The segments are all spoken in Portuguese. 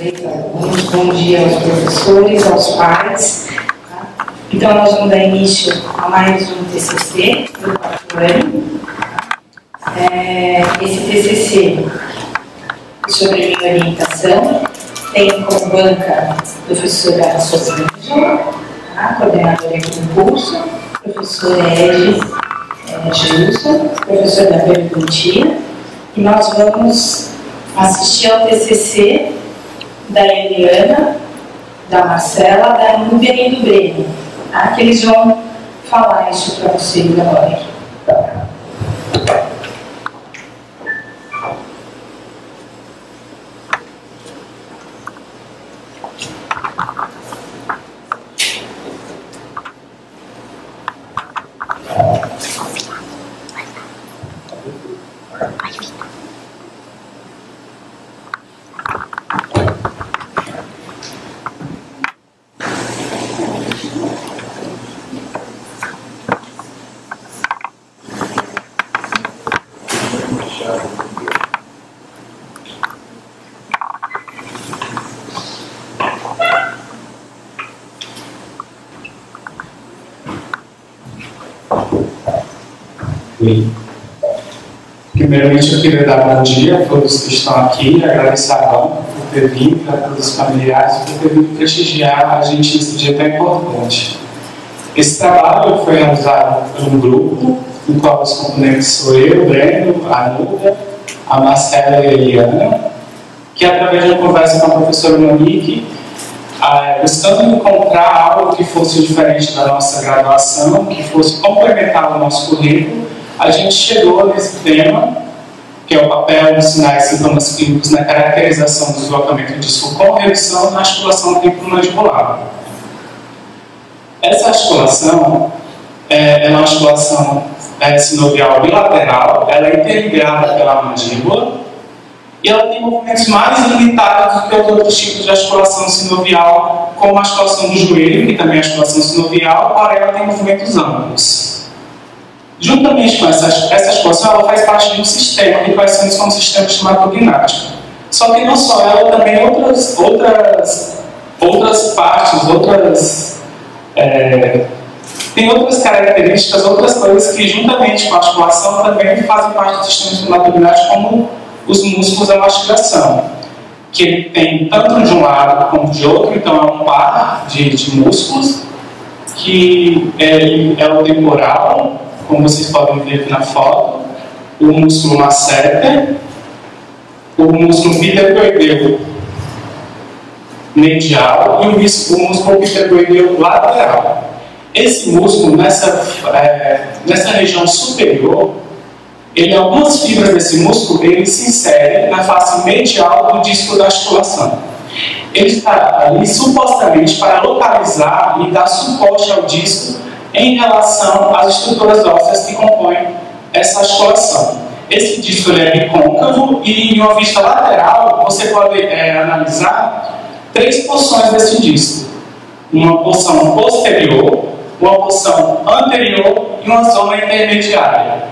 alunos, bom dia aos professores, aos pais. Tá? Então, nós vamos dar início a mais um TCC do quarto ano. Esse TCC sobre minha orientação tem como banca a professora Sosângela, coordenadora do curso, professora Gilson, professora da Perguntia, e nós vamos assistir ao TCC da Eliana, da Marcela, da Núbia e do Breno, tá? Que eles vão falar isso para vocês agora. Primeiramente, eu queria dar bom dia a todos que estão aqui, agradecer a banca por ter vindo, a todos os familiares por ter vindo prestigiar a gente nesse dia tão importante. Esse trabalho foi realizado por um grupo, no qual os componentes sou eu, o Breno, a Núbia, a Marcela e a Eliana, que através de uma conversa com a professora Monique, buscando encontrar algo que fosse diferente da nossa graduação, que fosse complementar o nosso currículo, a gente chegou nesse tema, que é o papel dos sinais e sintomas clínicos na caracterização do deslocamento de disco com redução na articulação temporomandibular. Essa articulação é uma articulação sinovial bilateral, ela é interligada pela mandíbula e ela tem movimentos mais limitados do que os outros tipos de articulação sinovial, como a articulação do joelho, que também é articulação sinovial, porém ela tem movimentos amplos. Juntamente com essa articulação, ela faz parte de um sistema que conhecemos como sistema estomacognático. Só que não só ela, também outras partes, tem outras características, outras coisas que juntamente com a articulação também fazem parte do sistema estomacognático, como os músculos da mastigação, que ele tem tanto de um lado como de outro, então é um par de músculos, que é o temporal, como vocês podem ver aqui na foto, o músculo masseter, o músculo pitecoideu medial e o músculo pitecoideu lateral. Esse músculo, nessa região superior, algumas fibras desse músculo ele se inserem na face medial do disco da articulação. Ele está ali supostamente para localizar e dar suporte ao disco em relação às estruturas ósseas que compõem essa articulação. Esse disco é bicôncavo e em uma vista lateral você pode analisar três porções desse disco. Uma porção posterior, uma porção anterior e uma zona intermediária.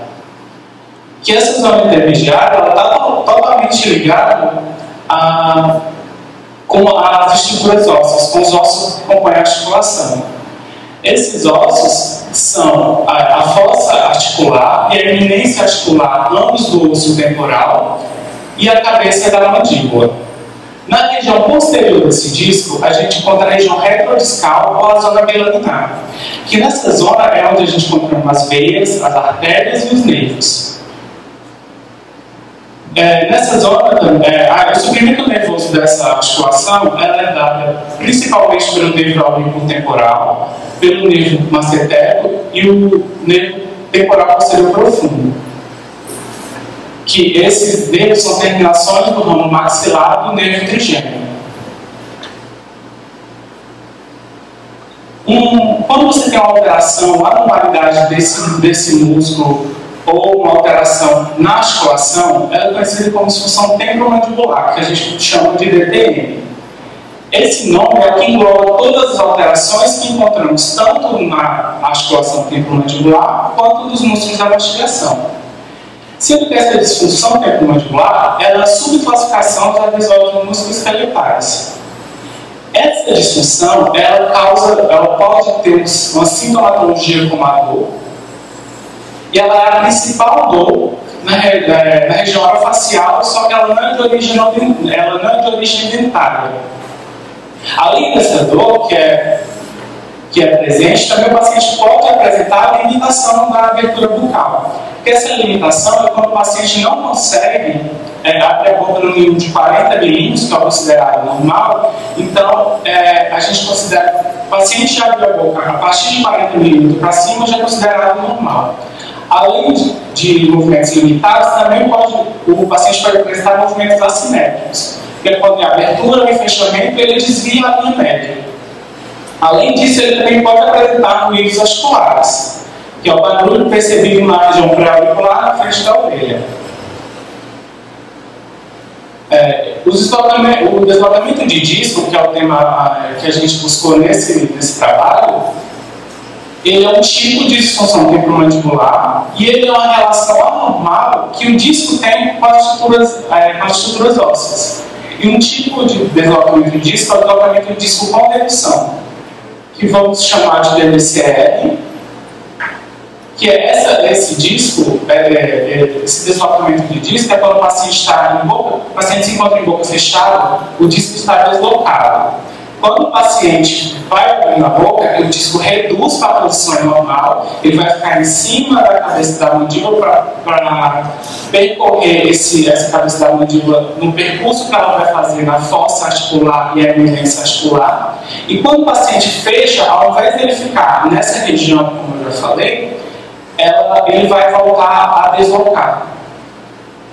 Que essa zona intermediária está totalmente ligada com as estruturas ósseas, com os ossos que compõem a articulação. Esses ossos são a fossa articular e a eminência articular, ambos do osso temporal, e a cabeça da mandíbula. Na região posterior desse disco, a gente encontra a região retrodiscal ou a zona bilaminar, que nessa zona é onde a gente encontra as veias, as artérias e os nervos. Nessa zona, o suprimento nervoso dessa articulação ela é dada principalmente pelo nervo auricular temporal, pelo nervo masseter e o nervo temporal posterior profundo. Que esses nervos são terminações do ramo maxilar do nervo trigêmeo. Quando você tem uma alteração, uma anormalidade desse músculo ou uma alteração na articulação, ela é conhecida como disfunção temporomandibular, que a gente chama de DTM. Esse nome aqui engloba todas as alterações que encontramos tanto na articulação temporomandibular quanto nos músculos da mastigação. Sendo que essa disfunção temporomandibular é a subclassificação dos episódios de músculos esqueletais. Essa disfunção, ela pode ter uma sintomatologia como a dor, e ela é a principal dor na região orofacial, só que ela não é de origem dentária. Além dessa dor, que é presente, também o paciente pode apresentar a limitação da abertura bucal. Porque essa limitação é quando o paciente não consegue abrir a boca no mínimo de 40 milímetros, que é considerado normal. Então, a gente considera o paciente já abre a boca a partir de 40 milímetros para cima, já é considerado normal. Além de movimentos limitados, também o paciente pode apresentar movimentos assimétricos. Ele pode ter abertura e fechamento e ele desvia a linha média. Além disso, ele também pode apresentar ruídos articulares, que é o barulho percebido na região pré-auricular na frente da orelha. O deslocamento de disco, que é o tema que a gente buscou nesse trabalho, ele é um tipo de disfunção temporomandibular e ele é uma relação anormal que o disco tem com as estruturas ósseas. E um tipo de deslocamento de disco é o deslocamento de disco com redução, que vamos chamar de DDCR, que é esse disco, esse deslocamento de disco é quando o paciente se encontra em boca fechada, o disco está deslocado. Quando o paciente vai abrir a boca, o disco reduz para a posição normal, ele vai ficar em cima da cabeça da mandíbula para percorrer essa cabeça da mandíbula no percurso que ela vai fazer na fossa articular e a eminência articular. E quando o paciente fecha, ao invés de ele ficar nessa região, como eu já falei, ele vai voltar a deslocar.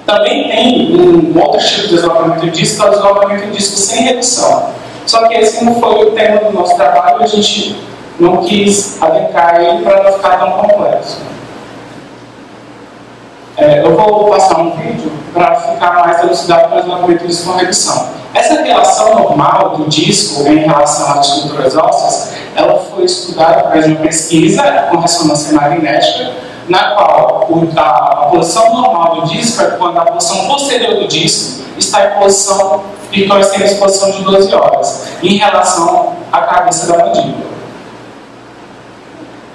Também tem um outro tipo de deslocamento de disco, que é o deslocamento de disco sem redução. Só que esse não foi o tema do nosso trabalho, a gente não quis adentrar ele para não ficar tão complexo. Eu vou passar um vídeo para ficar mais elucidado para o deslocamento de disco com redução. Essa relação normal do disco em relação às estruturas ósseas, ela foi estudada através de uma pesquisa com ressonância magnética, na qual a posição normal do disco é quando a posição posterior do disco está em posição e nós temos posição de 12 horas em relação à cabeça da mandíbula.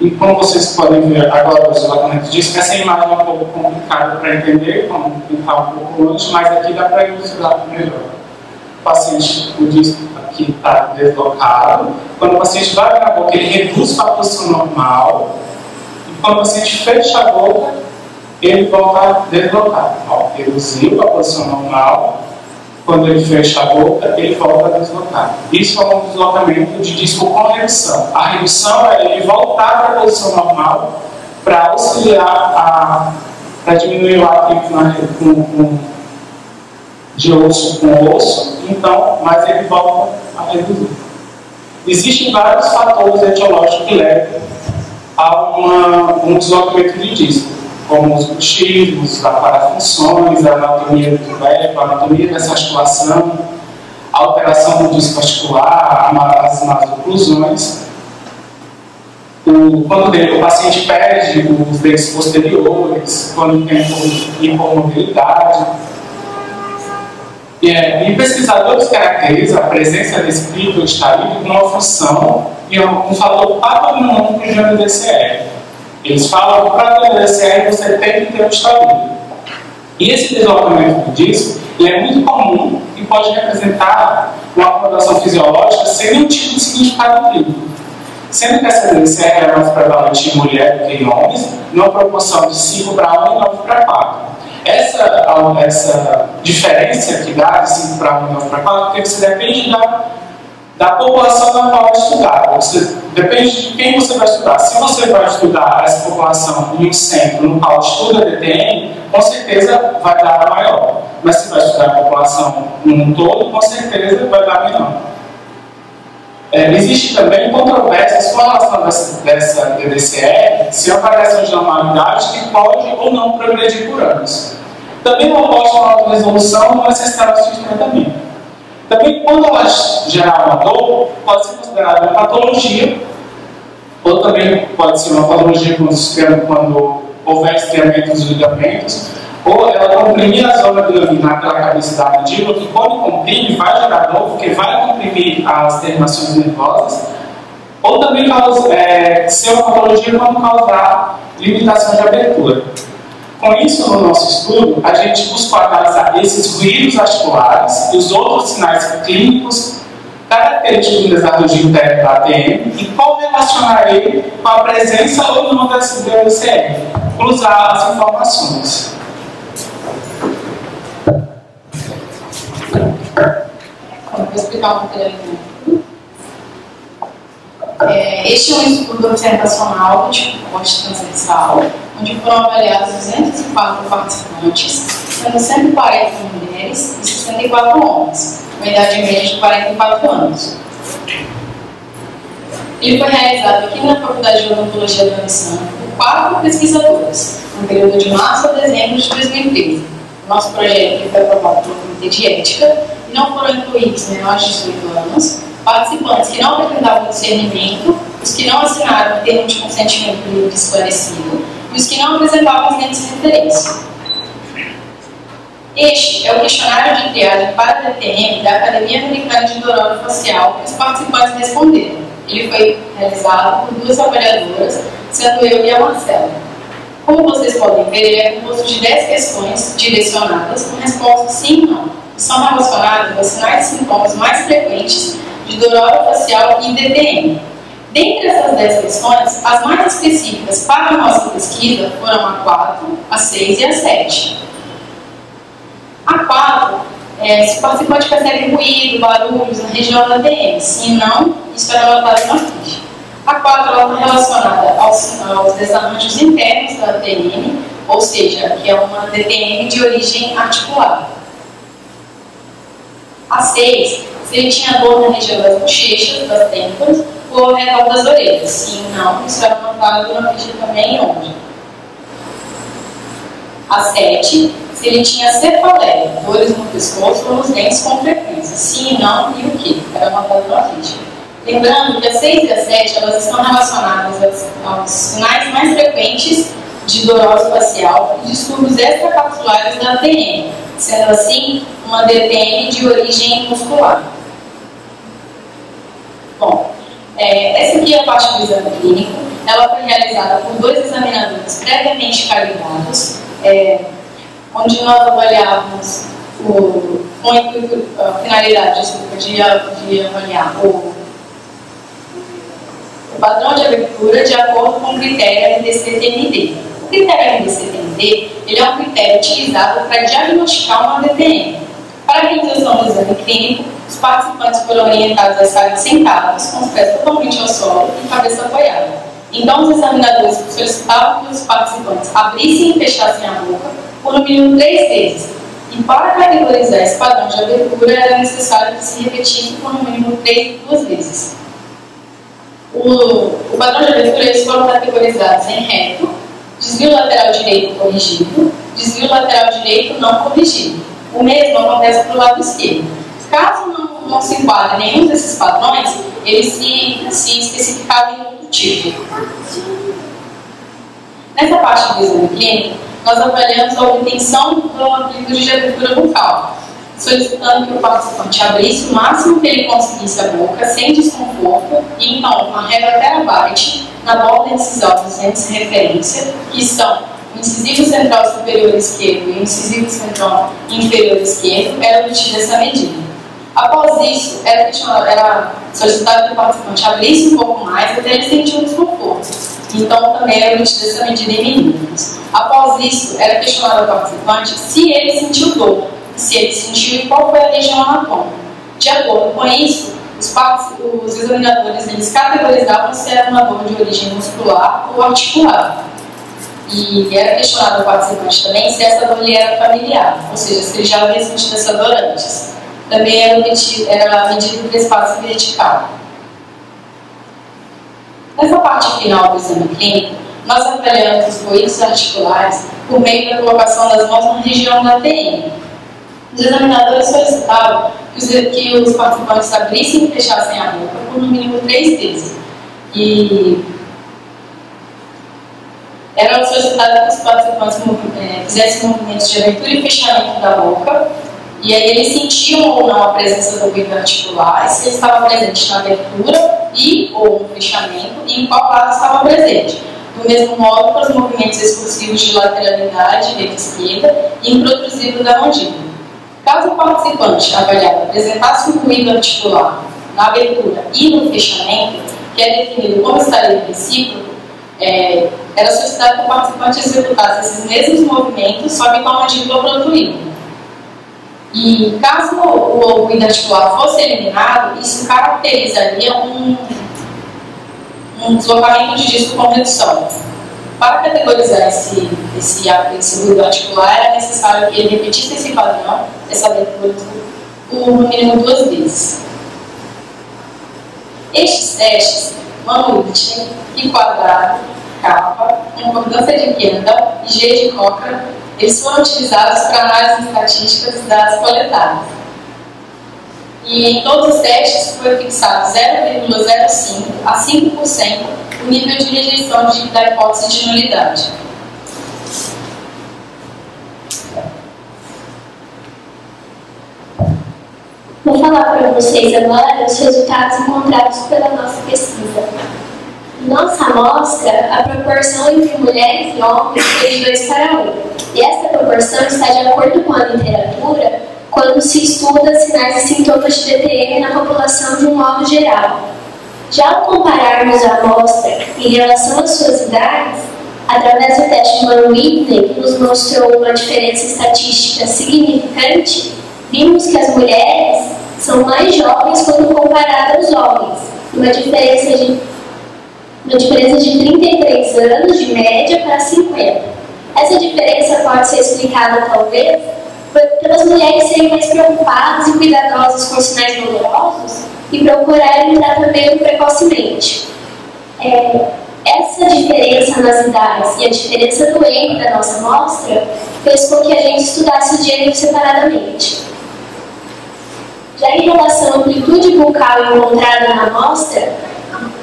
E como vocês podem ver agora o deslocamento disso, essa imagem é um pouco complicada para entender, como está um pouco longe, mas aqui dá para ilustrar melhor. O paciente, o disco aqui está deslocado. Quando o paciente vai abrir a boca, ele reduz para a posição normal. E quando o paciente fecha a boca, ele volta a deslocar. Reduziu para a posição normal. Quando ele fecha a boca, ele volta a deslocar. Isso é um deslocamento de disco com redução. A redução é ele voltar para a posição normal para auxiliar para diminuir o atrito de osso com osso, então, mas ele volta a reduzir. Existem vários fatores etiológicos que levam a um deslocamento de disco, como os bruxismos, as parafunções, a anatomia do tuberco, a anatomia dessa articulação, a alteração do disco articular, as más oclusões. Quando o paciente perde os dentes posteriores, quando tem hipomobilidade. E pesquisadores caracterizam a presença desse píloro estálido como uma função e um fator patognomônico do gênero DCR. Eles falam que para ter o DCR você tem que ter o estálido. E esse deslocamento do disco é muito comum e pode representar uma acomodação fisiológica sem nenhum tipo de significado clínico. Sendo que essa DCR é mais prevalente em mulher do que em homens, numa proporção de 5 para 1 e 9 para 4. Essa diferença que dá de 5 para 1 e 9 para 4, porque você depende da população na qual vai estudar. Depende de quem você vai estudar. Se você vai estudar essa população em um centro no qual estuda DTM, com certeza vai dar maior. Mas se vai estudar a população num todo, com certeza vai dar menor. Existe também controvérsias com relação dessa DDCR, se é uma variação de normalidade que pode ou não progredir por anos. Também não pode uma resolução não necessitar de tratamento. Também, quando ela gerar uma dor, pode ser considerada uma patologia, ou também pode ser uma patologia quando houver estreamento dos ligamentos, ou ela comprimir a zona biliovinar pela cabeça da mandíbula, que quando comprime vai gerar dor, porque vai comprimir as terminações nervosas, ou também ser uma patologia quando causar limitação de abertura. Com isso, no nosso estudo, a gente buscou analisar esses ruídos articulares e os outros sinais clínicos característicos da desarrojo técnico da ATM e como relacionar ele com a presença ou não desse DLCM, cruzar as informações. Vou explicar um pouco. Este é um estudo observacional do tipo corte transversal, onde foram avaliados 204 participantes, sendo 140 mulheres e 64 homens, com idade média de 44 anos. Ele foi realizado aqui na Faculdade de Odontologia da Unicamp por 4 pesquisadores, no período de março a dezembro de 2013. O nosso projeto foi aprovado pelo Comitê de Ética e não foram incluídos menores de 18 anos, participantes que não apresentavam discernimento, os que não assinaram o termo de consentimento livre esclarecido e os que não apresentavam os índices de referência. Este é o questionário de triagem para a DTM da Academia Americana de Orofacial que os participantes responderam. Ele foi realizado por 2 avaliadoras, sendo eu e a Marcela. Como vocês podem ver, ele é composto de 10 questões direcionadas com respostas sim e não, que são relacionadas aos sinais e sintomas mais frequentes de dor orofacial e DTM. Dentre essas 10 questões, as mais específicas para a nossa pesquisa foram a 4, a 6 e a 7. A 4, se o participante percebe ruído, barulhos na região da DTM, sim e não, isso é relatado na ficha. A 4 ela está relacionada aos desarranjos internos da DTM, ou seja, que é uma DTM de origem articular. A 6, se ele tinha dor na região das bochechas, das têmporas, ou ao redor das orelhas. Sim, não, isso é anotado na ficha também onde. A 7, se ele tinha cefaleia, dores no pescoço ou nos dentes com frequência. Sim, não e o que? Era anotado na ficha. Lembrando que a 6 e a 7 elas estão relacionadas aos sinais mais frequentes de dor orofacial e distúrbios extracapsulares da DTM, sendo assim uma DTM de origem muscular. Bom, essa aqui é a parte do exame clínico. Ela foi realizada por 2 examinadores previamente calibrados, onde nós avaliávamos com a finalidade de avaliar o padrão de abertura de acordo com o critério NDC-TND. O critério NDC-TND ele é um critério utilizado para diagnosticar uma DTM. Para a realização do exame clínico, os participantes foram orientados a estarem sentados, com os pés totalmente ao solo e cabeça apoiada. Então, os examinadores solicitavam que os participantes abrissem e fechassem a boca por no mínimo 3 vezes. E para categorizar esse padrão de abertura, era necessário que se repetisse por no mínimo 2 vezes. O padrão de abertura eles foram categorizados em reto, desvio lateral direito corrigido, desvio lateral direito não corrigido. O mesmo acontece para o lado esquerdo. Caso não se enquadre nenhum desses padrões, ele se especificava em outro tipo. Nessa parte do exame clínico, nós avaliamos a obtenção do amplitude de abertura bucal, solicitando que o participante abrisse o máximo que ele conseguisse a boca, sem desconforto, e então, com a régua terabyte na borda incisal dos dentes de referência, que são o incisivo central superior esquerdo e o incisivo central inferior esquerdo, era obtida essa medida. Após isso, era solicitado que o participante abrisse um pouco mais até ele sentir um desconforto. Então, também era obtida essa medida em milímetros. Após isso, era questionado ao participante se ele sentiu dor, se ele sentiu e qual foi a região anatômica. De acordo com isso, os examinadores eles categorizavam se era uma dor de origem muscular ou articular. E era questionado ao participante também se essa dor lhe era familiar, ou seja, se ele já havia sentido essa dor antes. Também era medido o espaço vertical. Nessa parte final do exame clínico, nós avaliamos os ruídos articulares por meio da colocação das mãos na região da TM. Os examinadores solicitavam que os participantes abrissem e fechassem a boca por no mínimo 3 vezes. E Era solicitado que os participantes fizessem movimentos de abertura e fechamento da boca, e aí eles sentiam ou não a presença do ruído articular, se ele estava presente na abertura e ou no fechamento, e em qual lado estava presente. Do mesmo modo, para os movimentos expulsivos de lateralidade, direita e esquerda, e introdutivo da mandíbula. Caso o participante avaliado apresentasse um ruído articular na abertura e no fechamento, que é definido como estágio recíproco, era solicitado que o participante executasse esses mesmos movimentos, só que com a mandíbula protuída. E caso o ruído articular fosse eliminado, isso caracterizaria um deslocamento de disco com redução. Para categorizar esse ruído articular, era necessário que ele repetisse esse padrão, essa abertura, no mínimo 2 vezes. Estes testes, Mann-Whitney e Quadrado, Kappa, concordância de Kendall e G de Cochrane, eles foram utilizados para análises estatísticas das coletadas. E em todos os testes foi fixado 0,05 a 5% o nível de rejeição da hipótese de nulidade. Vou falar para vocês agora os resultados encontrados pela nossa pesquisa. Em nossa amostra, a proporção entre mulheres e homens foi de 2:1. E essa proporção está de acordo com a literatura quando se estuda sinais e sintomas de DTM na população de um modo geral. Já ao compararmos a amostra em relação às suas idades, através do teste Mann-Whitney, que nos mostrou uma diferença estatística significante, vimos que as mulheres são mais jovens quando comparadas aos homens, uma diferença de 33 anos de média para 50. Essa diferença pode ser explicada, talvez, pelas mulheres serem mais preocupadas e cuidadosas com sinais dolorosos e procurarem tratamento precocemente. Essa diferença nas idades e a diferença do M da nossa amostra fez com que a gente estudasse o gênero separadamente. Já em relação à amplitude bucal encontrada na amostra,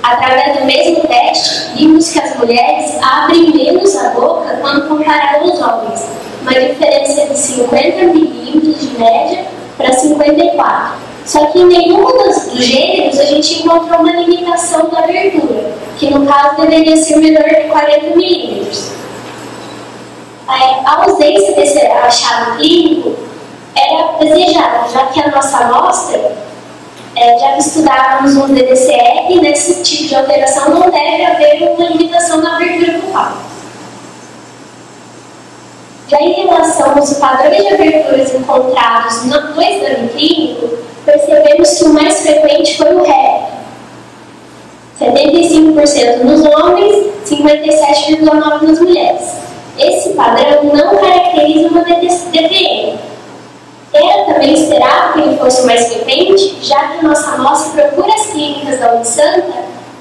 através do mesmo teste, vimos que as mulheres abrem menos a boca quando comparadas aos homens, uma diferença de 50 milímetros de média para 54. Só que em nenhum dos gêneros a gente encontrou uma limitação da abertura, que no caso deveria ser menor de 40 milímetros. A ausência desse achado clínico era desejada, já que a nossa amostra, já que estudávamos um DDCR, e nesse tipo de alteração não deve haver uma limitação na abertura bucal. Já em relação aos padrões de aberturas encontrados no exame clínico, percebemos que o mais frequente foi o REP, 75% nos homens, 57,9% nas mulheres. Esse padrão não caracteriza uma DTM. Era também esperado que ele fosse mais frequente, já que a nossa amostra procura as clínicas da Unisanta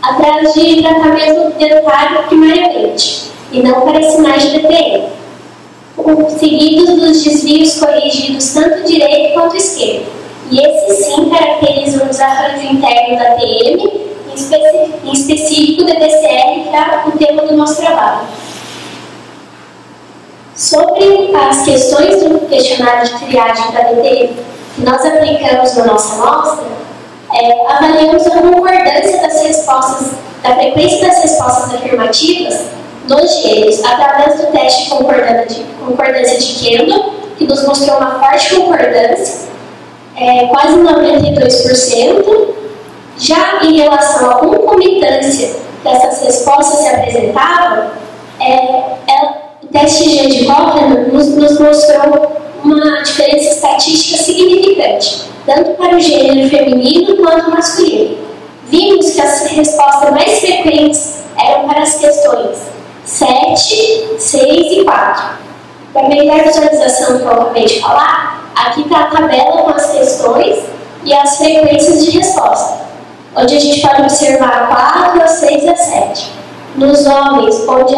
atrás de tratamento dentário primariamente, e não para sinais de DTM, seguidos dos desvios corrigidos tanto direito quanto esquerdo. E esses sim caracterizam o desarranjo interno da TM, em específico da DCR, que é o tema do nosso trabalho. Sobre as questões do questionário de triagem da DTM que nós aplicamos na nossa amostra, avaliamos a concordância das respostas, da frequência das respostas afirmativas nos gêneros, através do teste de concordância de Kendall, que nos mostrou uma forte concordância, quase 92%. Já em relação à concomitância que essas respostas se apresentavam, o teste G de Cochrane nos mostrou uma diferença estatística significante, tanto para o gênero feminino quanto masculino. Vimos que as respostas mais frequentes eram para as questões 7, 6 e 4. Para melhor visualização que eu acabei de falar, aqui está a tabela com as questões e as frequências de resposta, onde a gente pode observar a 4, a 6 e a 7. Nos homens, onde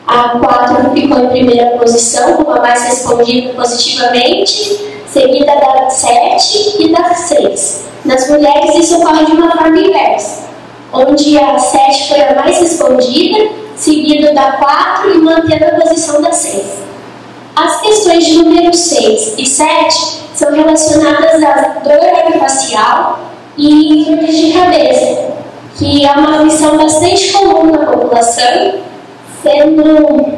a 4 ficou em primeira posição, como a mais respondida positivamente, seguida da 7 e da 6. Nas mulheres, isso ocorre de uma forma inversa, onde a 7 foi a mais respondida, seguido da 4 e mantendo a posição da 6. As questões de número 6 e 7 são relacionadas à dor orofacial e dores de cabeça, que é uma aflição bastante comum na população, sendo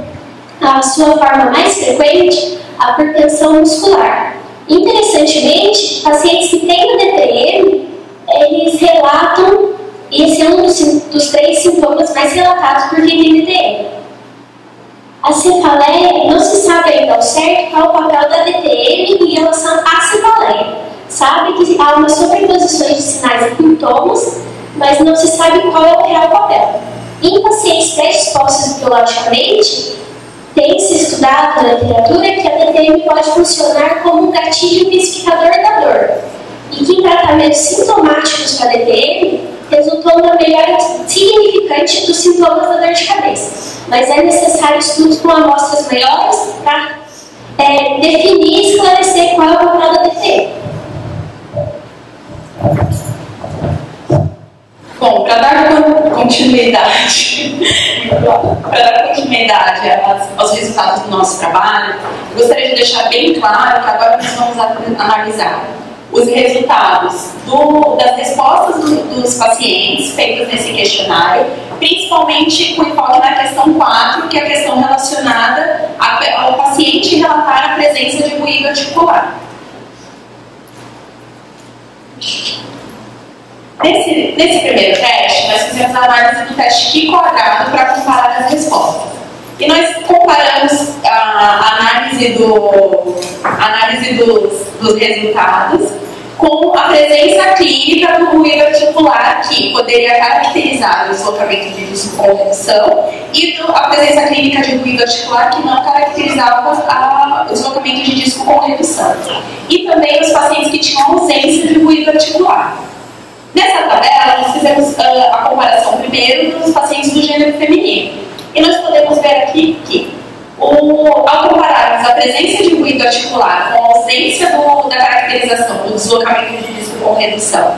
a sua forma mais frequente a hipertensão muscular. Interessantemente, pacientes que têm o DTM, eles relatam, e esse é um dos 3 sintomas mais relatados por quem tem DTM. A cefaleia, não se sabe ainda ao certo qual o papel da DTM em relação à cefaleia. Sabe que há uma sobreposição de sinais e sintomas, mas não se sabe qual é o real papel. Em pacientes predispostos biologicamente, tem-se estudado na literatura que a DTM pode funcionar como um gatilho intensificador da dor, e que em tratamentos sintomáticos para a DTM resultou numa melhora significante dos sintomas da dor de cabeça. Mas é necessário estudos com amostras maiores para definir e esclarecer qual é o papel da DTM. Bom, para dar continuidade aos resultados do nosso trabalho, gostaria de deixar bem claro que agora nós vamos analisar os resultados das respostas dos pacientes feitas nesse questionário, principalmente com enfoque na questão 4, que é a questão relacionada ao paciente relatar a presença de ruído articular. Nesse primeiro teste, nós fizemos a análise do teste Q quadrado para comparar as respostas. E nós comparamos a análise dos resultados com a presença clínica do ruído articular, que poderia caracterizar o deslocamento de disco com redução, e a presença clínica de ruído articular, que não caracterizava o deslocamento de disco com redução. E também os pacientes que tinham ausência de ruído articular. Nessa tabela, nós fizemos a comparação primeiro dos pacientes do gênero feminino. E nós podemos ver aqui que, ao compararmos a presença de ruído articular com a ausência da caracterização do deslocamento de disco com redução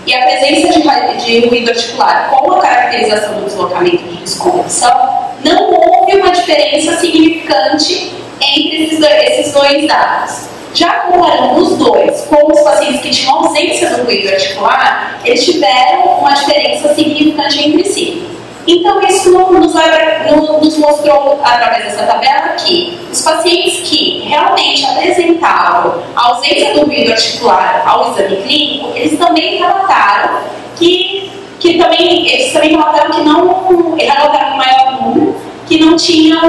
e a presença de ruído articular com a caracterização do deslocamento de disco com redução, não houve uma diferença significante entre esses dois dados. Já comparando os dois com os pacientes que tinham ausência do ruído articular, eles tiveram uma diferença significante entre si. Então, isso nos mostrou, através dessa tabela, que os pacientes que realmente apresentavam a ausência do ruído articular ao exame clínico, eles também relataram eles também relataram que não, relataram um maior número, que não tinham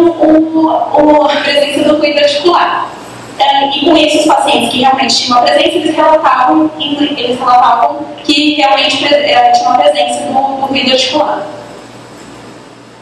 a presença do ruído articular. E com isso, os pacientes que realmente tinham a presença, eles relatavam que realmente tinham a presença do ruído articular.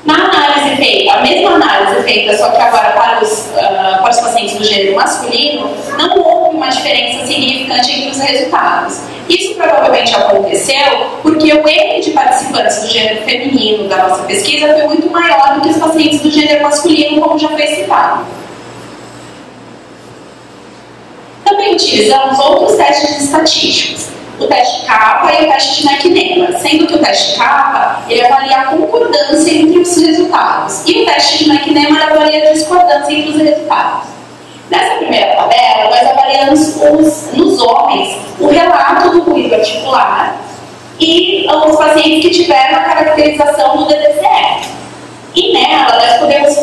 Na análise feita, a mesma análise feita, só que agora para os pacientes do gênero masculino, não houve uma diferença significante entre os resultados. Isso provavelmente aconteceu porque o N de participantes do gênero feminino da nossa pesquisa foi muito maior do que os pacientes do gênero masculino, como já foi citado. Também utilizamos outros testes estatísticos, o teste CAPA e o teste de McNemer, sendo que o teste CAPA ele avalia a concordância entre os resultados e o teste de McNemer avalia a discordância entre os resultados. Nessa primeira tabela, nós avaliamos nos homens o relato do ruído articular e os pacientes que tiveram a caracterização do DDCE. E nela, nós podemos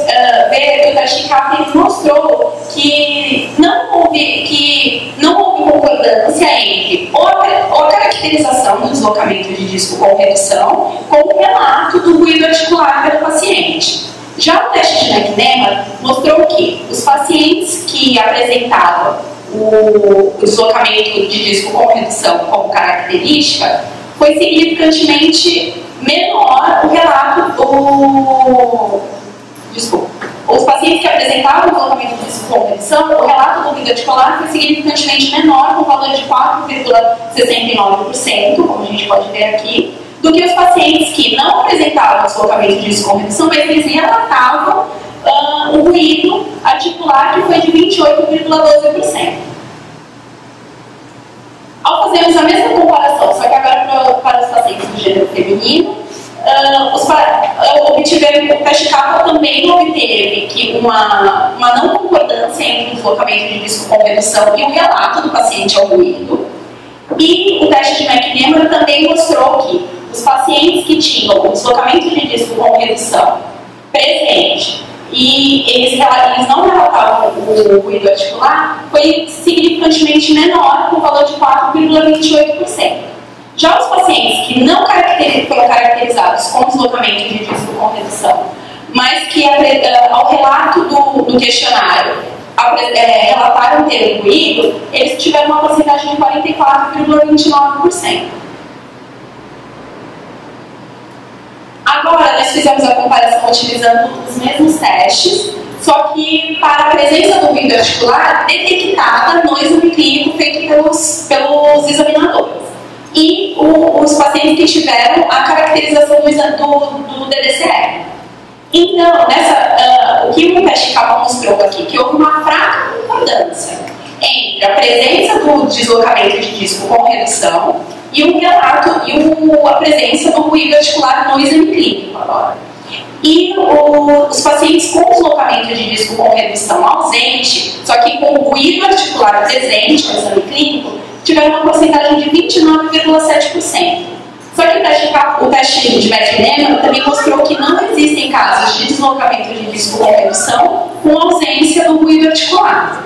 ver que o teste CAPA mostrou que não houve concordância entre a caracterização do deslocamento de disco com redução com o relato do ruído articular pelo paciente. Já o teste de McNemer mostrou que os pacientes que apresentavam o deslocamento de disco com redução como característica foi significantemente menor o relato os pacientes que apresentavam o deslocamento de disco com redução, o relato do ruído articular foi significantemente menor, com valor de 4,69%, como a gente pode ver aqui, do que os pacientes que não apresentavam o deslocamento de disco com redução, mas eles relatavam o ruído articular, que foi de 28,12%. Ao fazermos a mesma comparação, só que agora para os pacientes do gênero feminino, obtivemos o teste teve que uma não concordância entre o deslocamento de disco com redução e o relato do paciente ao ruído. E o teste de McNemar também mostrou que os pacientes que tinham o deslocamento de disco com redução presente e eles não relatavam o ruído articular, foi significantemente menor, com valor de 4,28%. Já os pacientes que não foram caracterizados com deslocamento de disco com redução, mas que ao relato do questionário relataram ter ruído, eles tiveram uma porcentagem de 44,29%. Agora, nós fizemos a comparação utilizando os mesmos testes, só que para a presença do ruído articular detectada no exame clínico feito pelos examinadores. E os pacientes que tiveram a caracterização do DDCR. Então, o que o teste CAPA mostrou aqui? Que houve uma fraca concordância entre a presença do deslocamento de disco com redução e o relato a presença do ruído articular no exame clínico agora. E os pacientes com deslocamento de disco com redução ausente, só que com ruído articular presente no exame clínico, tiveram uma porcentagem de 29,7%. Só que o teste de McNemar também mostrou que não existem casos de deslocamento de disco com redução com ausência do ruído articular.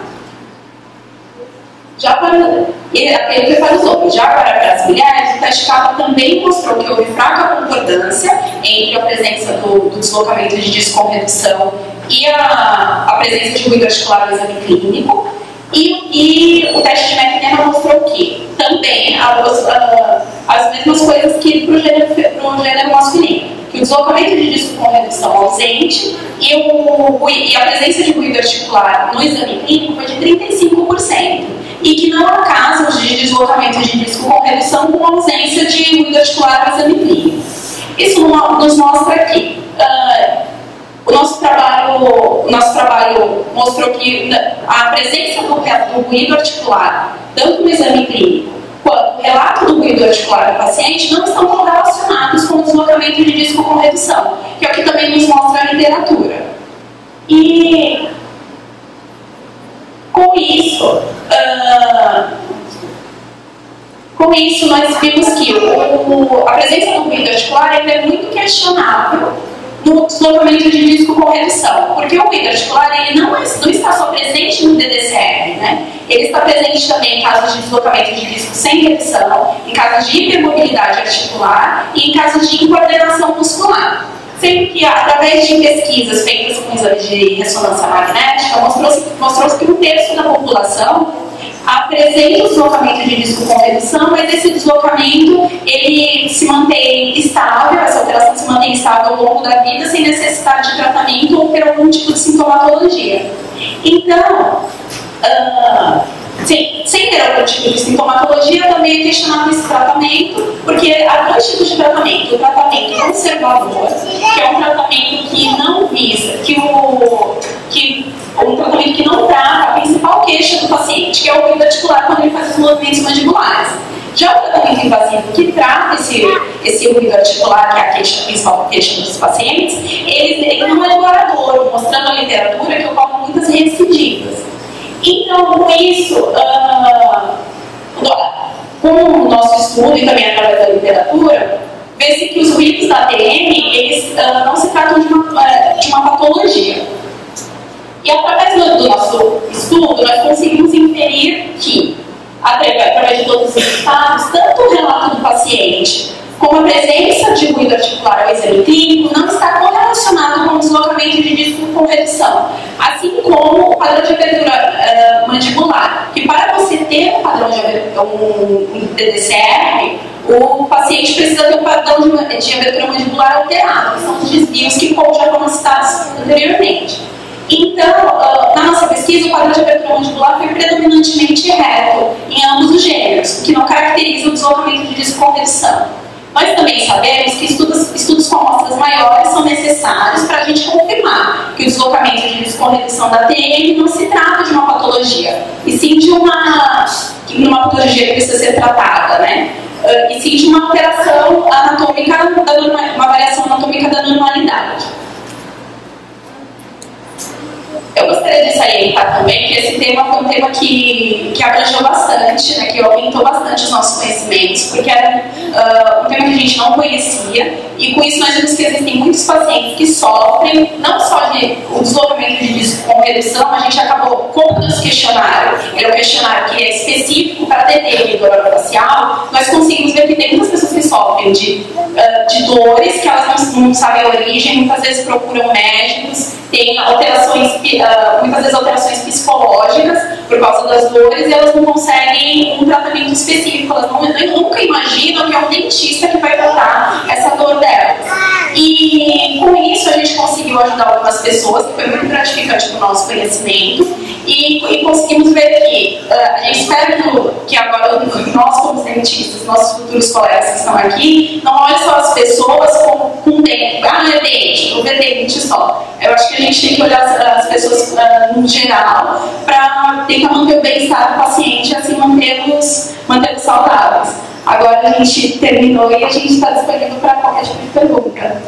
Ele foi para os homens. Já para as mulheres, o teste CAPA também mostrou que houve fraca concordância entre a presença do deslocamento de disco com redução e a presença de ruído articular no exame clínico. E o teste de McNemar mostrou que também as mesmas coisas que para o gênero masculino, que o deslocamento de disco com redução ausente e a presença de ruído articular no exame clínico foi de 35%, e que não há casos de deslocamento de disco com redução com ausência de ruído articular no exame clínico. Isso nos mostra que o nosso trabalho mostrou que a presença do ruído articular, tanto no exame clínico quanto o relato do ruído articular do paciente, não estão correlacionados com o deslocamento de disco com redução, que é o que também nos mostra a literatura. E com isso nós vimos que a presença do ruído articular ainda é muito questionável no deslocamento de disco com redução, porque o ruído articular ele não está só presente no DDCR, né? Ele está presente também em casos de deslocamento de disco sem redução, em casos de hipermobilidade articular e em casos de incoordenação muscular. Sendo que, através de pesquisas feitas com exames de ressonância magnética, mostrou-se que 1/3 da população apresenta o deslocamento de disco com redução, mas esse deslocamento ele se mantém estável, essa alteração se mantém estável ao longo da vida, sem necessidade de tratamento ou ter algum tipo de sintomatologia. Então, sem ter algum tipo de sintomatologia, também é questionável esse tratamento, porque há 2 tipos de tratamento. O tratamento conservador, que é um tratamento que não visa, um tratamento que não trata a principal queixa do paciente, que é o ruído articular quando ele faz os movimentos mandibulares. Já o tratamento invasivo, que trata esse ruído articular, que é a principal queixa dos pacientes, ele não é duradouro, mostrando a literatura que ocorrem muitas recidivas. Então, com isso, com o nosso estudo e também através da literatura, vê-se que os ruídos da ATM, eles não se tratam de uma patologia. E através do nosso estudo, nós conseguimos inferir que, através de todos os resultados, tanto o relato do paciente como a presença de ruído articular ao exame clínico não está correlacionado com o deslocamento de disco com redução, assim como o padrão de abertura mandibular, que para você ter um padrão de um DDCR, o paciente precisa ter um padrão de abertura mandibular alterado, que são os desvios que já foram citados anteriormente. Então, na nossa pesquisa, o padrão de abertura mandibular foi predominantemente reto em ambos os gêneros, o que não caracteriza o deslocamento de disco com redução. Nós também sabemos que estudos com amostras maiores são necessários para a gente confirmar que o deslocamento de disco com redução da TM não se trata de uma patologia, e sim de uma patologia que precisa ser tratada, né? E sim de uma alteração anatômica, uma variação anatômica da normalidade. Eu gostaria de salientar também que esse tema foi um tema que abrangeu bastante, né, que aumentou bastante os nossos conhecimentos, porque era um tema que a gente não conhecia, e com isso nós vimos que existem muitos pacientes que sofrem, não só de o deslocamento de disco com redução, a gente acabou, como o nosso questionário, ele é um questionário que é específico para TTM e dor orofacial, nós conseguimos ver que tem muitas pessoas que sofrem de dores, que elas não sabem a origem, muitas vezes procuram médicos, tem alterações, muitas vezes alterações psicológicas por causa das dores, e elas não conseguem um tratamento específico, elas nunca imaginam que é um dentista que vai tratar essa dor delas. E com isso a gente conseguiu ajudar algumas pessoas, que foi muito gratificante para o nosso conhecimento, e conseguimos ver que a gente espera que agora nós, como dentistas, nossos futuros colegas que estão aqui, não olhem só as pessoas com dente, não é dente, não é dente só. Eu acho que a gente tem que olhar as pessoas no geral para tentar manter o bem-estar do paciente e assim mantê-los saudáveis. Agora a gente terminou e a gente está disponível para qualquer tipo de pergunta.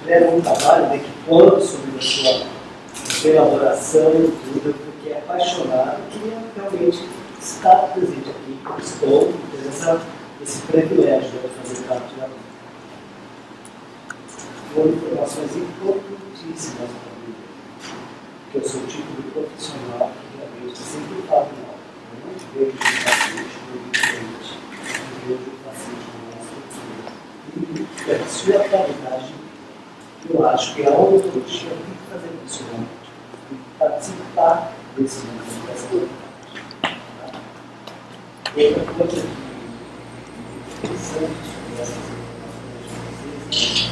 Fizeram um trabalho decupando sobre a sua elaboração e tudo, porque é apaixonado e realmente está presente aqui, estou tendo esse privilégio de fazer parte da vida. Foram informações importantíssimas para mim, porque eu sou o tipo de profissional que realmente sempre falo mal. Eu não vejo o paciente como diferente, eu vejo o paciente como uma estrutura. E a sua qualidade, eu acho que a odontologia tem que fazer isso, né? Tem que participar desse momento, dessa qualidade. Outra coisa que é interessante sobre essas informações de vocês,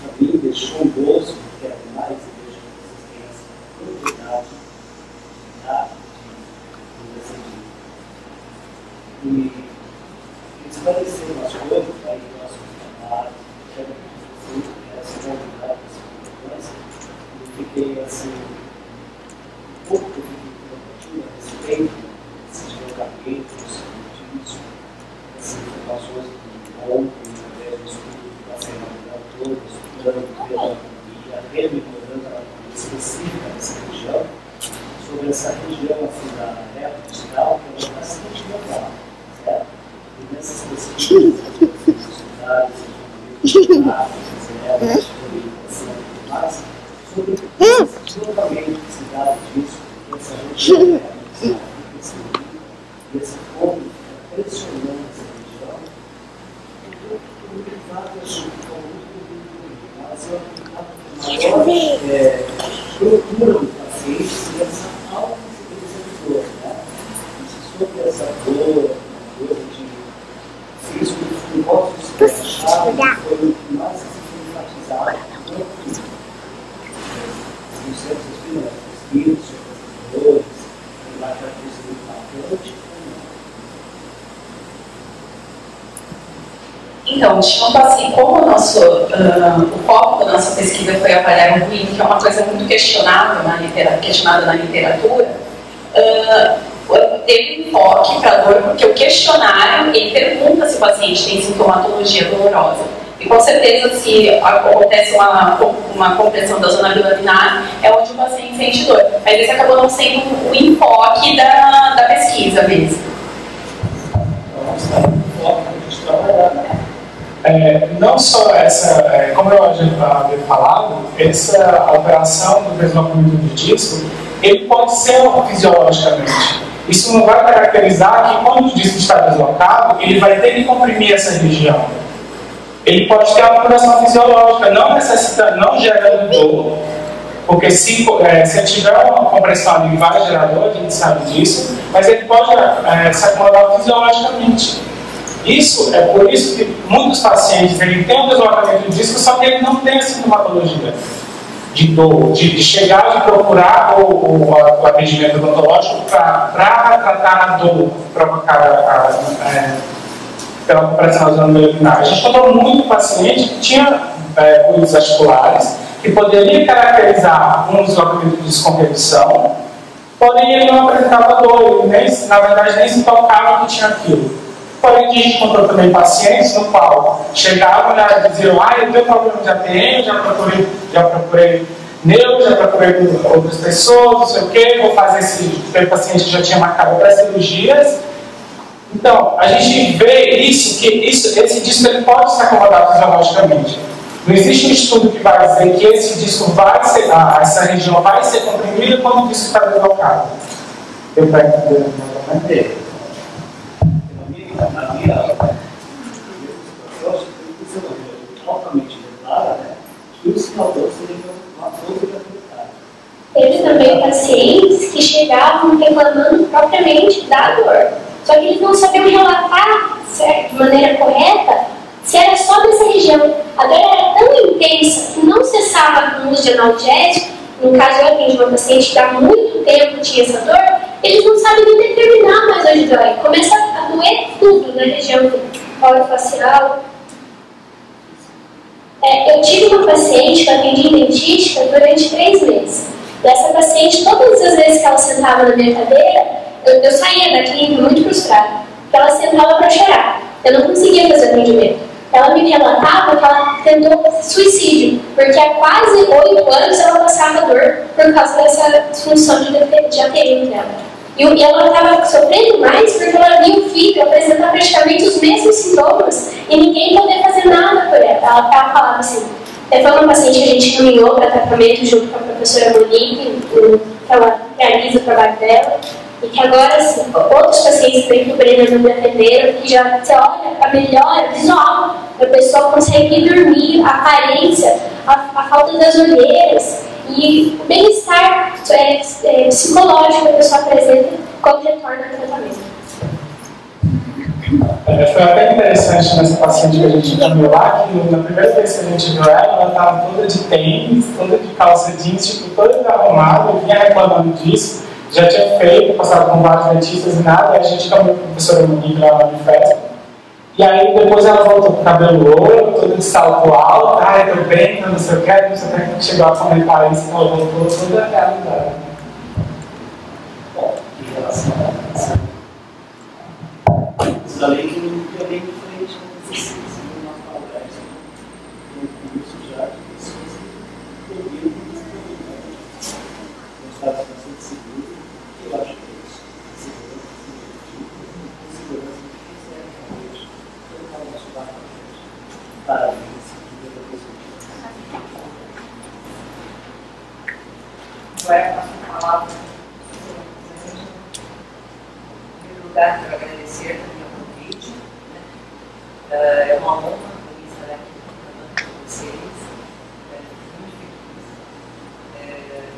a mim deixou um gosto, quero mais, e vejo que vocês têm essa propriedade de decidir. E esclarecer umas coisas aí no nosso trabalho, quero que vocês essa vontade, essa eu fiquei assim, um pouco de respeito esses deslocamentos, essas informações que ontem, através do estudo da semana toda, estudando pela anatomia, rememorando a anatomia específica dessa região, sobre essa região assim, da reta distal, que é bastante legal, certo? E nessas pesquisas, estudadas, mas sobre esse deslocamento que se dá disso, essa região e esse ponto pressionando essa região, o vários ficam muito mas a maior procura do paciente seria essa autossuficiência de dor, né? Sobre essa dor, de risco de votos foi o que mais se enfatizado nos centros espíritos, sobre as dores, vai para a bastante. Então, tipo assim, como o foco da nossa pesquisa foi avaliar o ruído, que é uma coisa muito questionada na literatura, teve enfoque para a dor, porque o questionário, ele pergunta se o paciente tem sintomatologia dolorosa. E com certeza, se acontece uma compressão da zona bilaminar, é onde o paciente sente dor. Mas esse acabou não sendo o enfoque da pesquisa mesmo. Não só essa, como eu já havia falado, essa alteração do deslocamento do disco, ele pode ser fisiologicamente. Isso não vai caracterizar que quando o disco está deslocado, ele vai ter que comprimir essa região. Ele pode ter alteração fisiológica, não gerando dor, porque se tiver uma compressão ali vai gerar dor, a gente sabe disso, mas ele pode se acomodar fisiologicamente. Isso é por isso que muitos pacientes ele têm um deslocamento do disco, só que ele não tem a sintomatologia de dor, de chegar e procurar o atendimento odontológico para tratar a dor provocada pela compressão da zona bilaminar. A gente encontrou muito paciente que tinha fluidos articulares, que poderia caracterizar um deslocamento de descompressão, porém ele não apresentava dor, ele na verdade nem se tocava que tinha aquilo. Porém, a gente encontrou também pacientes no qual chegavam e diziam: eu tenho problema de ATM, já procurei neuro, já procurei com outras pessoas, não sei o quê, vou fazer esse paciente que já tinha marcado para cirurgias. Então, a gente vê esse disco ele pode se acomodar fisiologicamente. Não existe um estudo que vai dizer que esse disco essa região vai ser comprimida quando o disco está deslocado. Deu para entender mais ou menos? Na minha altamente regulada, que os calores seriam uma coisa de aproveitar. Teve também pacientes que chegavam reclamando propriamente da dor, só que eles não sabiam relatar de maneira correta se era só dessa região. A dor era tão intensa que não cessava com o uso de analgésico. No caso, eu atendi uma paciente que há muito tempo tinha essa dor, eles não sabem nem determinar mais onde dói. Começa a doer tudo na região orofacial. Eu tive uma paciente que eu atendi em dentística durante 3 meses. E essa paciente, todas as vezes que ela sentava na minha cadeira, eu saía da clínica muito frustrada, porque ela sentava para chorar. Eu não conseguia fazer atendimento. Ela me relatava que ela tentou suicídio, porque há quase 8 anos ela passava dor por causa dessa disfunção de ATM dela. E ela estava sofrendo mais porque ela via o filho apresentar praticamente os mesmos sintomas e ninguém poder fazer nada por ela. Ela falava assim, foi uma paciente que a gente caminhou para tratamento junto com a professora Monique, que ela realiza o trabalho dela, e que agora, assim, outros pacientes também que o Breno não me atenderam, que já, você olha, a melhora visual, a pessoa consegue dormir, a aparência, a falta das olheiras, e o bem-estar psicológico que a pessoa apresenta quando retorna ao tratamento. Foi até interessante nessa paciente que a gente encaminhou lá, que na primeira vez que a gente viu ela estava toda de tênis, toda de calça jeans, tipo, toda arrumada, eu vinha reclamando disso. Já tinha feito, passado com vários dentistas e nada, e a gente caminhou com a professora Monique lá na festa. E aí depois ela voltou com o cabelo louro, toda de salto alto, eu tô bem, não sei o que, não sei o que, chegou a comentar isso, então ela voltou toda a realidade. Bom, em relação a essa, isso daí que não tem bem diferente no exercício do nosso palestra, no curso já de pesquisa, eu vi o estado bastante seguro. Eu acho que é isso. Segurança realmente. Colocar o nosso barco parabéns. Agora eu passo a palavra. Em primeiro lugar, quero agradecer também o convite. É uma honra estar aqui falando com vocês. Muito feliz.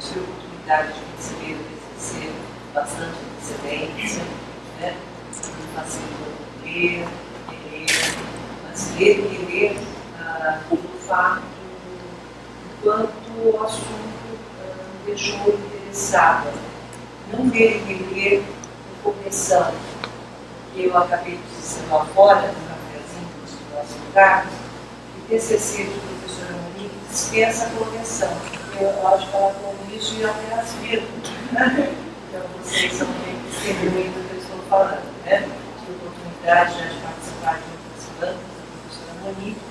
Tive a oportunidade de receber o TCC bastante antecedência, né? Não facilitou ler, mas ler e ler pelo fato do quanto o assunto me deixou interessada. Não ver e ler com correção, que eu acabei de dizer lá fora, no cafezinho do nosso lugar, que o TCC de professora Monique dispensa a correção. Eu acho que ela corrige e até as vírgulas. Então vocês são bem testemunhas do que eu estou falando, né? Tive a oportunidade já de participar de outras bancas da professora Monique,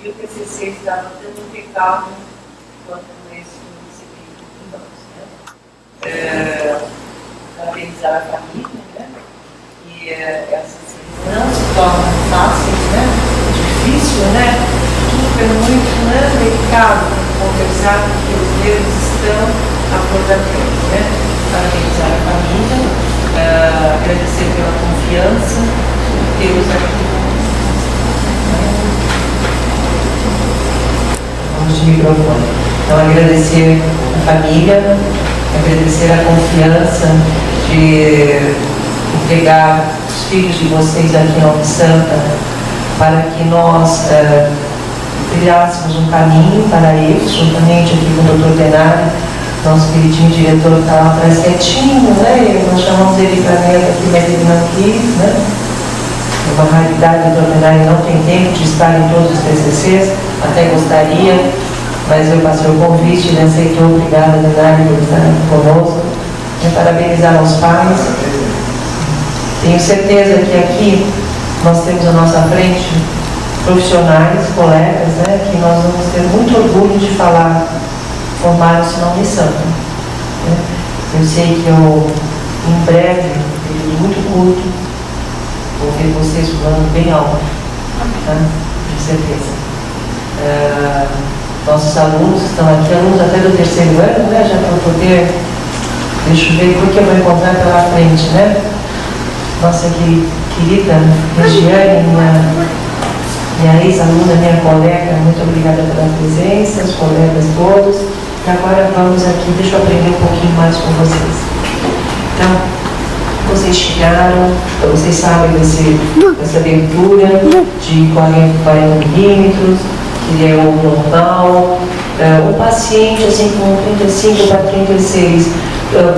e o TCC estava tão impecável quanto esse que eu recebi em mãos, né? Parabenizar a família, né? E essa não se torna fácil, né? Difícil, né? Tudo é muito, né, delicado conversar, porque os nervos estão à flor da pele, né? Parabenizar a família, agradecer pela confiança e Deus aqui. Vamos de microfone. Então, agradecer a família, agradecer a confiança de entregar os filhos de vocês aqui na Unisanta para que nós trilhássemos um caminho para eles, juntamente aqui com o Dr. Denari, nosso queridinho diretor que está lá atrás quietinho, né? Nós chamamos ele para dentro aqui, mas ele não quis, né? É uma raridade, o Dr. Denari não tem tempo de estar em todos os TCCs, até gostaria, mas eu passei o convite, ele aceitou. Obrigada, Denari, por estar aqui conosco. E parabenizar aos pais. Tenho certeza que aqui nós temos à nossa frente profissionais, colegas, né, que nós vamos ter muito orgulho de falar, formaram-se na Unisanta. Né? Eu sei que eu, em breve, período muito curto, vou ver vocês falando bem alto, tá? Com certeza. Nossos alunos estão aqui, alunos até do terceiro ano, né, já para poder, deixa eu ver o que eu vou encontrar pela frente, né? Nossa querida Regiane, minha ex-aluna, minha colega, muito obrigada pela presença, os colegas todos. E agora vamos aqui, deixa eu aprender um pouquinho mais com vocês. Então, vocês chegaram, vocês sabem dessa abertura de 40 milímetros, que é o normal. O paciente, assim, com 35 para 36,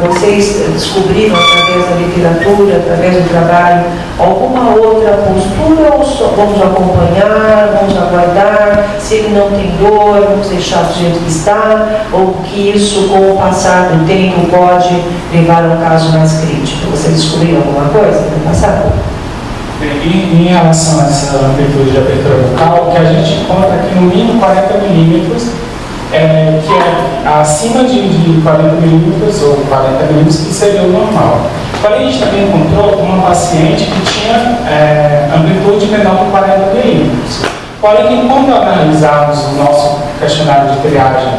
vocês descobriram através da literatura, através do trabalho, alguma outra postura, ou só vamos acompanhar, vamos aguardar, se ele não tem dor, vamos deixar do jeito que está, ou que isso, com o passar do tempo, pode levar a um caso mais crítico? Vocês descobriram alguma coisa no passado? Em relação a essa amplitude de abertura bucal, o que a gente encontra aqui no mínimo 40 milímetros, que é acima de 40 milímetros ou 40 milímetros, que seria o normal. Porém, a gente também encontrou uma paciente que tinha amplitude menor que 40 milímetros. Porém, quando analisarmos o nosso questionário de triagem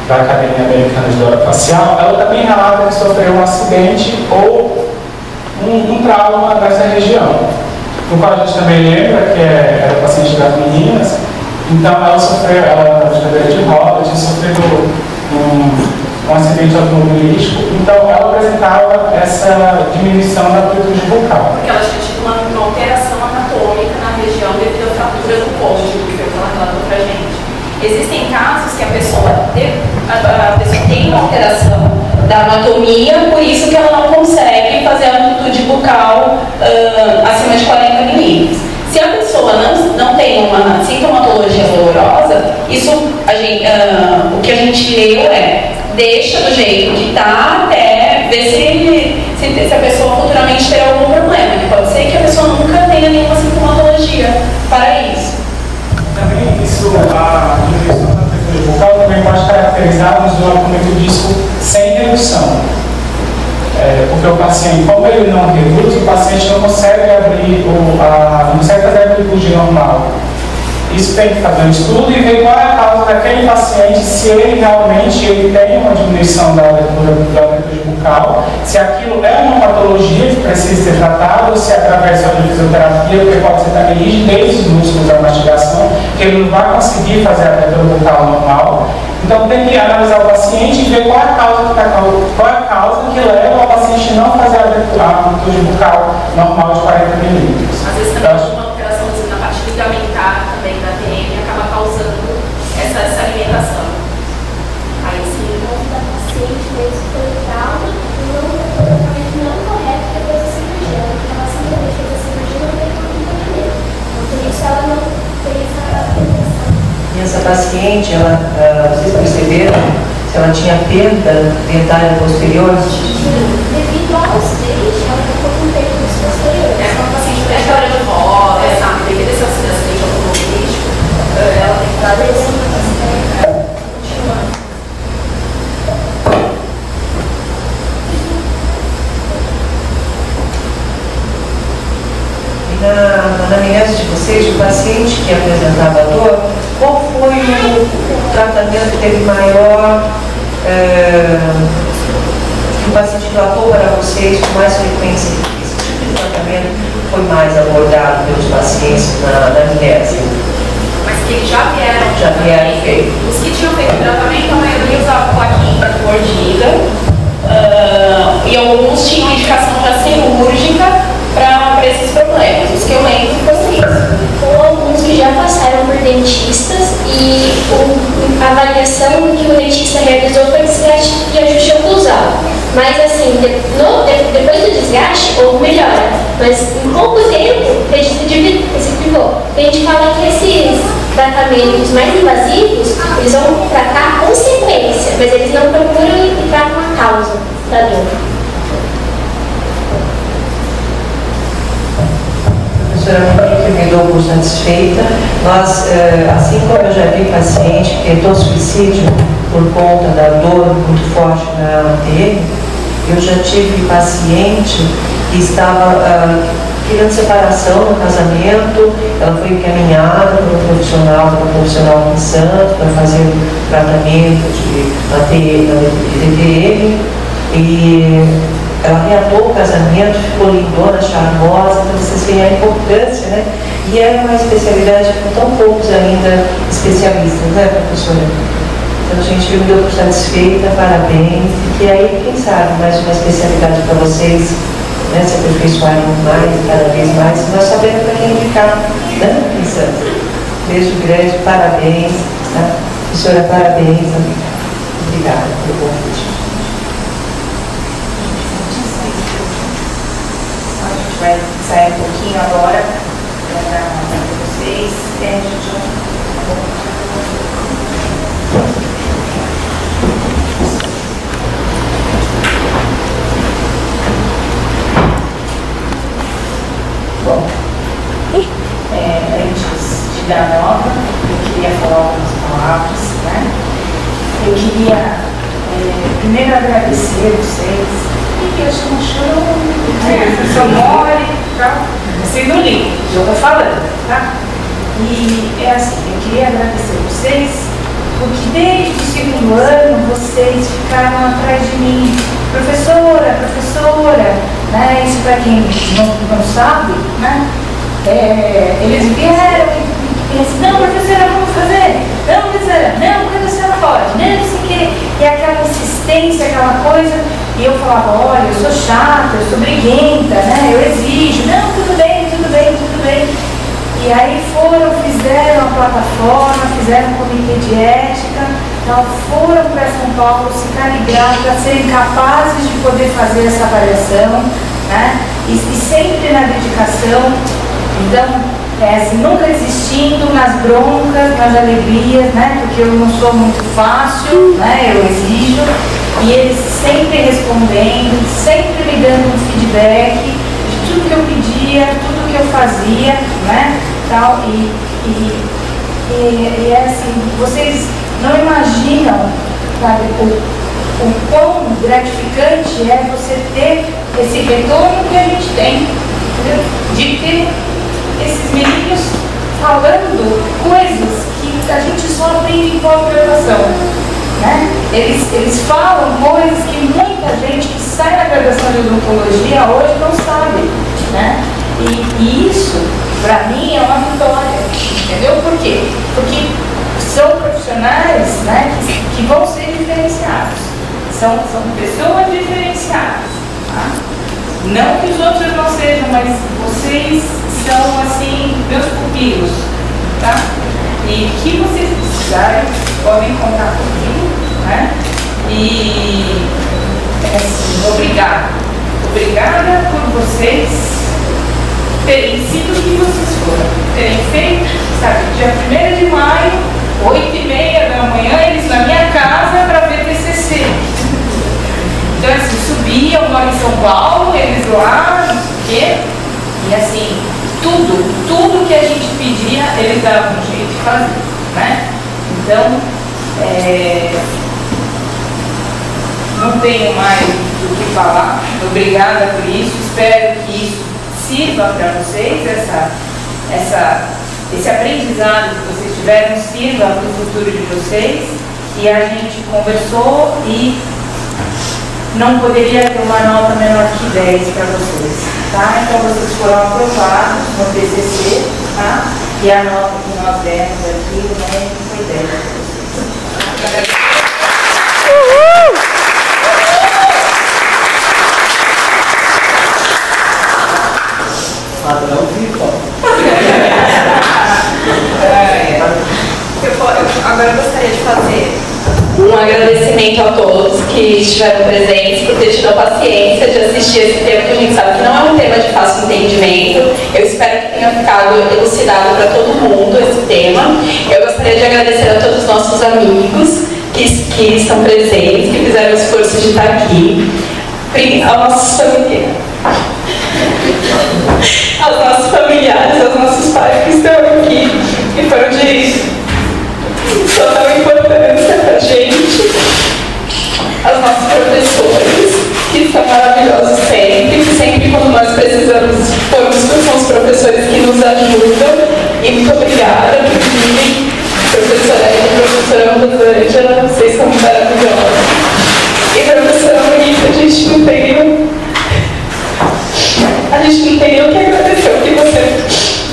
da Academia Americana de Dor Facial, ela também relata que sofreu um acidente ou um trauma dessa região. No qual a gente também lembra que era paciente das meninas. Então, ela era de cadeira de roda, tinha sofrido um acidente automobilístico, então ela apresentava essa diminuição da amplitude bucal. Porque ela tinha tido uma alteração anatômica na região devido à fratura do côndilo, que foi o que ela relatou pra gente. Existem casos que a pessoa tem uma alteração da anatomia, por isso que ela não consegue fazer a amplitude bucal acima de 40 milímetros. Se a pessoa não tem uma sintomatologia dolorosa, isso o que a gente leu deixa do jeito que está até ver se a pessoa futuramente terá algum problema, que pode ser que a pessoa nunca tenha nenhuma sintomatologia para isso. Também a diminuição da amplitude bucal também pode caracterizar o deslocamento do disco sem redução. Porque o paciente, como ele não reduz, o paciente não consegue abrir, não consegue fazer a amplitude normal. Isso tem que fazer um estudo e ver qual é a causa daquele paciente, se ele realmente tem uma diminuição da amplitude bucal, se aquilo é uma patologia que precisa ser tratada, ou se é através de fisioterapia, porque pode ser também rigidez dos músculos da mastigação, que ele não vai conseguir fazer a abertura bucal normal. Então tem que analisar o paciente e ver qual é a causa que leva ao paciente não fazer a amplitude bucal normal de 40 milímetros. Às vezes também uma alteração na parte ligamentar também da TM acaba causando essa alimentação. Aí sim, o da paciente mesmo foi trauma, o tratamento não correto depois da cirurgia. Ela assim, depois de fazer a cirurgia, não teve acompanhamento. Então, por isso ela não fez a alimentação. E essa paciente, vocês perceberam se ela tinha perda dentária posterior? Devido ao acidente, ela ficou com perda posterior. É uma paciente de cadeira de roda, sabe? Devido a esse acidente automobilístico, ela na anamnese de vocês, o paciente que apresentava dor, qual foi o tratamento que teve maior, que o paciente relatou para vocês com mais frequência? Esse tipo de tratamento foi mais abordado pelos pacientes na anamnese? Mas que eles já vieram feito. Os que tinham feito tratamento, a maioria usava plaquinha mordida, e alguns tinham indicação já cirúrgica para esses problemas. Os que eu lembro foram isso. Ou alguns que já passaram por dentistas e a avaliação que o dentista realizou foi desgaste e ajuste oclusal. Mas assim, depois do desgaste, houve melhora. Mas em pouco tempo, reciprocou. A gente fala que esses tratamentos mais invasivos, eles vão tratar a consequência, mas eles não procuram e tratam a causa da dor. Professora, que me dou por satisfeita, mas assim como eu já vi paciente que tentou suicídio por conta da dor muito forte na TM, eu já tive paciente que estava querendo separação no casamento, ela foi encaminhada para um profissional em Santos para fazer um tratamento de TPM e ela reatou o casamento, ficou lindona, charmosa, então vocês veem a importância, né? E é uma especialidade com tão poucos ainda especialistas, né, professora? Então, gente, eu me dou por satisfeita, parabéns, e que aí, quem sabe, mais uma especialidade para vocês, né, se aperfeiçoarem mais, cada vez mais, e nós sabemos para quem indicar, né, pensando. Beijo grande, parabéns, tá? Professora, parabéns, obrigada pelo convite. A gente vai sair um pouquinho agora para vocês, e a gente bom, antes de dar nota, eu queria falar algumas palavras, né? Eu queria primeiro agradecer vocês, e eu sou um chorão, né? Eu sou mole, tá? Sendo lindo, já estou falando, tá? E é assim, eu queria agradecer vocês, porque desde o segundo ano vocês ficaram atrás de mim, professora, né? Isso para quem não sabe, né? Eles vieram e assim, não, professora, vamos fazer, não, professora, não, porque a senhora pode, não sei o quê, e aquela insistência, aquela coisa, e eu falava, olha, eu sou chata, eu sou briguenta, né? Eu exijo, não, tudo bem. E aí fizeram a plataforma, fizeram um comitê de ética, então foram para São Paulo se calibrar para serem capazes de poder fazer essa avaliação, né? E sempre na dedicação, então, assim, nunca existindo nas broncas, nas alegrias, né? Porque eu não sou muito fácil, né? Eu exijo, e eles sempre respondendo, sempre me dando um feedback de tudo que eu pedia, tudo que eu fazia, né? Tal, e é assim, vocês não imaginam, sabe, o quão gratificante é você ter esse retorno que a gente tem, entendeu? De ter esses meninos falando coisas que a gente só aprende em pós-graduação, né? Eles falam coisas que muita gente que sai da graduação de odontologia hoje não sabe, né? E isso, para mim, é uma vitória, entendeu? Por quê? Porque são profissionais, né, que vão ser diferenciados, são pessoas diferenciadas, tá? Não que os outros não sejam, mas vocês são, assim, meus pupilos, tá? E o que vocês precisarem, podem contar comigo, né? E, assim, obrigada por vocês terem sido o que vocês foram, terem feito, sabe, dia 1º de maio, 8h30 da manhã, eles na minha casa para ver TCC. Então, assim, subia, eu moro em São Paulo, eles lá, não sei o quê, e assim, tudo que a gente pedia, eles davam um jeito de fazer, né? Então, não tenho mais do que falar, obrigada por isso, espero que isso sirva para vocês, esse aprendizado que vocês tiveram sirva para o futuro de vocês. E a gente conversou e não poderia ter uma nota menor que 10 para vocês, tá? Então vocês foram aprovados no TCC, tá? E a nota que nós demos aqui, o médico foi 10 para vocês. Padrão vivo. Agora eu gostaria de fazer um agradecimento a todos que estiveram presentes, por ter tido a paciência de assistir esse tema, que a gente sabe que não é um tema de fácil entendimento. Eu espero que tenha ficado elucidado para todo mundo esse tema. Eu gostaria de agradecer a todos os nossos amigos que estão presentes, que fizeram o esforço de estar aqui, aos nossos familiares, aos nossos pais que estão aqui, que foram de total importância para a gente, aos nossos professores, que são maravilhosos sempre, que sempre quando nós precisamos, são os professores que nos ajudam. E muito obrigada por virem, professora Eva, professora Rosângela, vocês são maravilhosos. E professora Bonita, a gente não tem o que agradecer o que você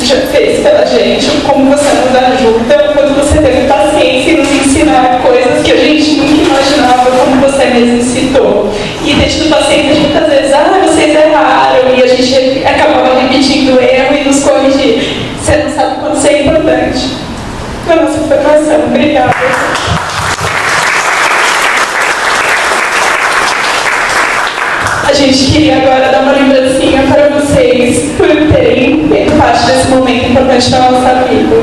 já fez pela gente, como você nos ajuda, quando você teve paciência em nos ensinar coisas que a gente nunca imaginava, como você mesmo citou. E ter tido paciência de muitas vezes, vocês erraram, e a gente acabava repetindo o erro e nos corrigir. Você não sabe quanto isso é importante para a nossa formação. Obrigada. A gente queria agora dar uma lembrancinha para vocês por terem feito parte desse momento importante da nossa vida.